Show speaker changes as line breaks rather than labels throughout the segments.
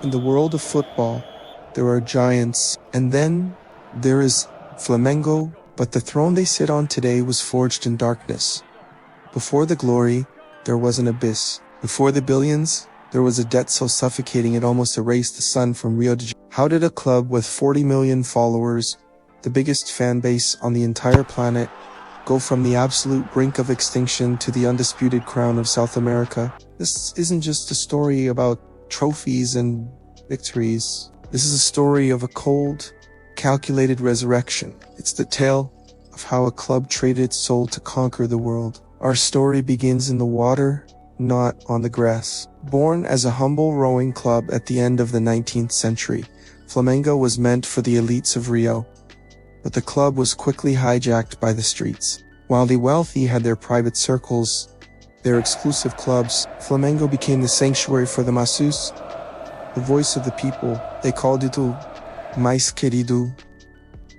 In the world of football, there are giants, and then there is Flamengo, but the throne they sit on today was forged in darkness. Before the glory, there was an abyss. Before the billions, there was a debt so suffocating it almost erased the sun from Rio de Janeiro. How did a club with 40 million followers, the biggest fan base on the entire planet, go from the absolute brink of extinction to the undisputed crown of South America? This isn't just a story about trophies and victories. This is a story of a cold, calculated resurrection. It's the tale of how a club traded its soul to conquer the world. Our story begins in the water, not on the grass. Born as a humble rowing club at the end of the 19th century, Flamengo was meant for the elites of Rio. But the club was quickly hijacked by the streets. While the wealthy had their private circles, their exclusive clubs, Flamengo became the sanctuary for the masseuse, the voice of the people. They called it o mais querido,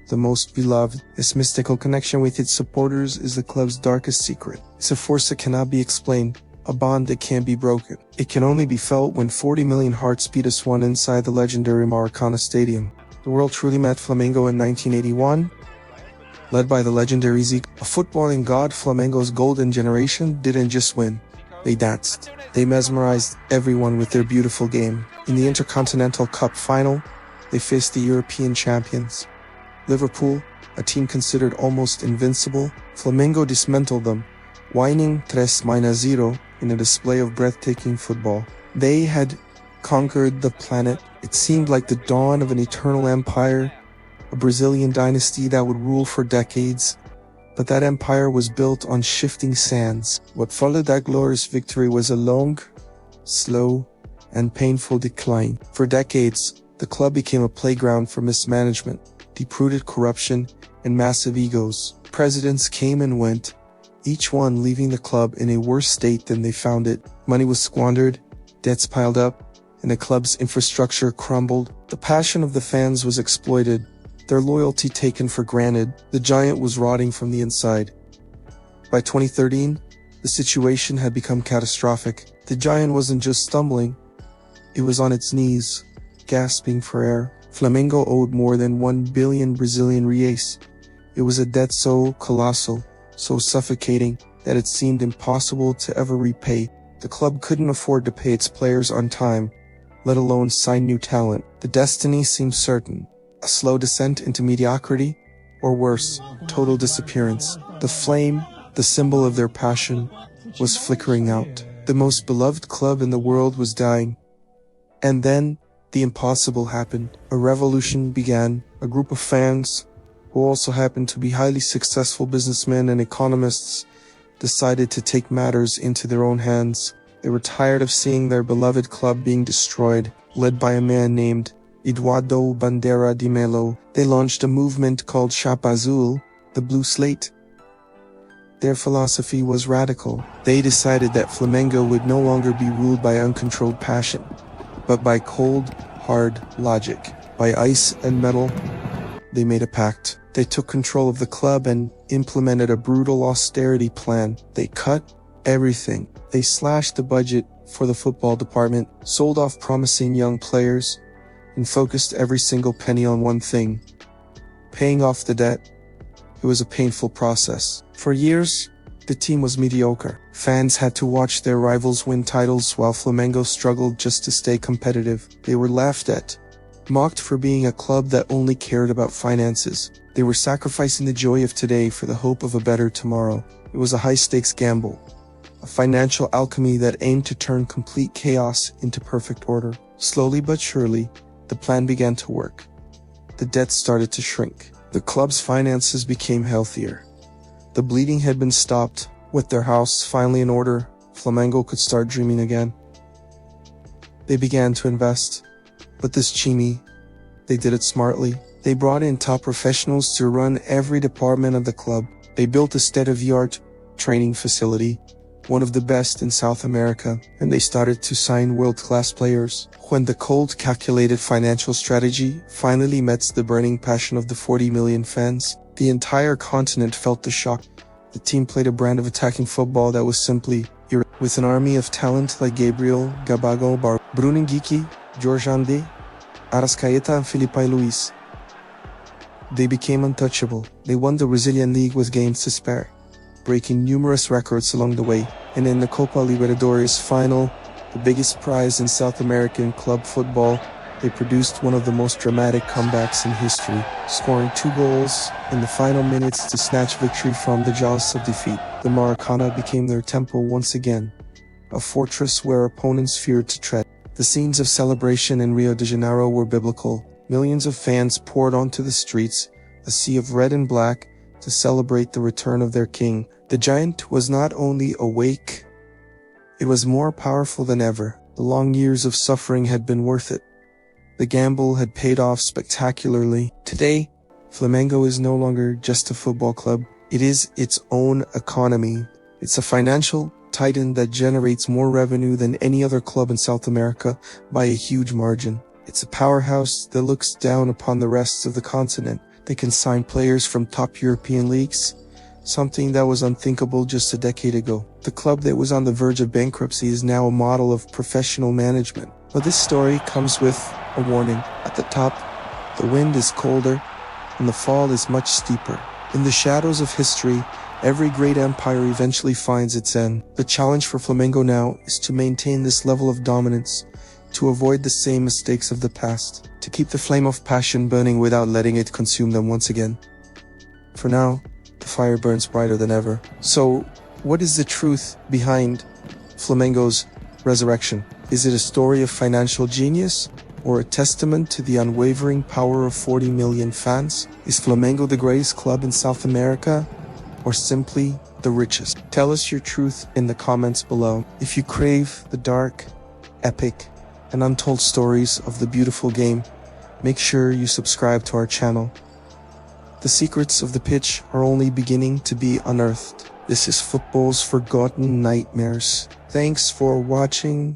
the most beloved. This mystical connection with its supporters is the club's darkest secret. It's a force that cannot be explained, a bond that can't be broken. It can only be felt when 40 million hearts beat as one inside the legendary Maracana Stadium. The world truly met Flamengo in 1981. Led by the legendary Zico, a footballing god, Flamengo's golden generation didn't just win. They danced. They mesmerized everyone with their beautiful game. In the Intercontinental Cup final, they faced the European champions, Liverpool, a team considered almost invincible. Flamengo dismantled them, winning 3-0 in a display of breathtaking football. They had conquered the planet. It seemed like the dawn of an eternal empire, a Brazilian dynasty that would rule for decades. But that empire was built on shifting sands. What followed that glorious victory was a long, slow, and painful decline. For decades, the club became a playground for mismanagement, deep-rooted corruption, and massive egos. Presidents came and went, each one leaving the club in a worse state than they found it. Money was squandered, debts piled up, and the club's infrastructure crumbled. The passion of the fans was exploited, their loyalty taken for granted. The giant was rotting from the inside. By 2013, the situation had become catastrophic. The giant wasn't just stumbling, it was on its knees, gasping for air. Flamengo owed more than 1 billion Brazilian reais. It was a debt so colossal, so suffocating, that it seemed impossible to ever repay. The club couldn't afford to pay its players on time, let alone sign new talent. The destiny seemed certain. A slow descent into mediocrity, or worse, total disappearance. The flame, the symbol of their passion, was flickering out. The most beloved club in the world was dying. And then, the impossible happened. A revolution began. A group of fans, who also happened to be highly successful businessmen and economists, decided to take matters into their own hands. They were tired of seeing their beloved club being destroyed. Led by a man named Eduardo Bandeira de Melo, they launched a movement called Chapa Azul, the Blue Slate. Their philosophy was radical. They decided that Flamengo would no longer be ruled by uncontrolled passion, but by cold, hard logic. By ice and metal, they made a pact. They took control of the club and implemented a brutal austerity plan. They cut everything. They slashed the budget for the football department, sold off promising young players, and focused every single penny on one thing: paying off the debt. It was a painful process. For years, the team was mediocre. Fans had to watch their rivals win titles while Flamengo struggled just to stay competitive. They were laughed at, mocked for being a club that only cared about finances. They were sacrificing the joy of today for the hope of a better tomorrow. It was a high-stakes gamble, a financial alchemy that aimed to turn complete chaos into perfect order. Slowly but surely, the plan began to work. The debt started to shrink. The club's finances became healthier. The bleeding had been stopped. With their house finally in order, Flamengo could start dreaming again. They began to invest. But this chimie, they did it smartly. They brought in top professionals to run every department of the club. They built a state-of-the-art training facility, one of the best in South America, and they started to sign world-class players. When the cold, calculated financial strategy finally met the burning passion of the 40 million fans, the entire continent felt the shock. The team played a brand of attacking football that was simply with an army of talent like Gabriel, Gabago, Bruno Henrique, Jorge Andy, Arrascaeta and Felipe Luis. They became untouchable. They won the Brazilian League with games to spare, breaking numerous records along the way. And in the Copa Libertadores final, the biggest prize in South American club football, they produced one of the most dramatic comebacks in history, scoring 2 goals in the final minutes to snatch victory from the jaws of defeat. The Maracana became their temple once again, a fortress where opponents feared to tread. The scenes of celebration in Rio de Janeiro were biblical. Millions of fans poured onto the streets, a sea of red and black, to celebrate the return of their king. The giant was not only awake, it was more powerful than ever. The long years of suffering had been worth it. The gamble had paid off spectacularly. Today, Flamengo is no longer just a football club. It is its own economy. It's a financial titan that generates more revenue than any other club in South America by a huge margin. It's a powerhouse that looks down upon the rest of the continent. They can sign players from top European leagues, something that was unthinkable just a decade ago. The club that was on the verge of bankruptcy is now a model of professional management. But this story comes with a warning. At the top, the wind is colder and the fall is much steeper. In the shadows of history, every great empire eventually finds its end. The challenge for Flamengo now is to maintain this level of dominance, to avoid the same mistakes of the past, to keep the flame of passion burning without letting it consume them once again. For now, the fire burns brighter than ever. So, what is the truth behind Flamengo's resurrection? Is it a story of financial genius, or a testament to the unwavering power of 40 million fans? Is Flamengo the greatest club in South America, or simply the richest? Tell us your truth in the comments below. If you crave the dark, epic, and untold stories of the beautiful game, make sure you subscribe to our channel. The secrets of the pitch are only beginning to be unearthed. This is football's forgotten nightmares. Thanks for watching.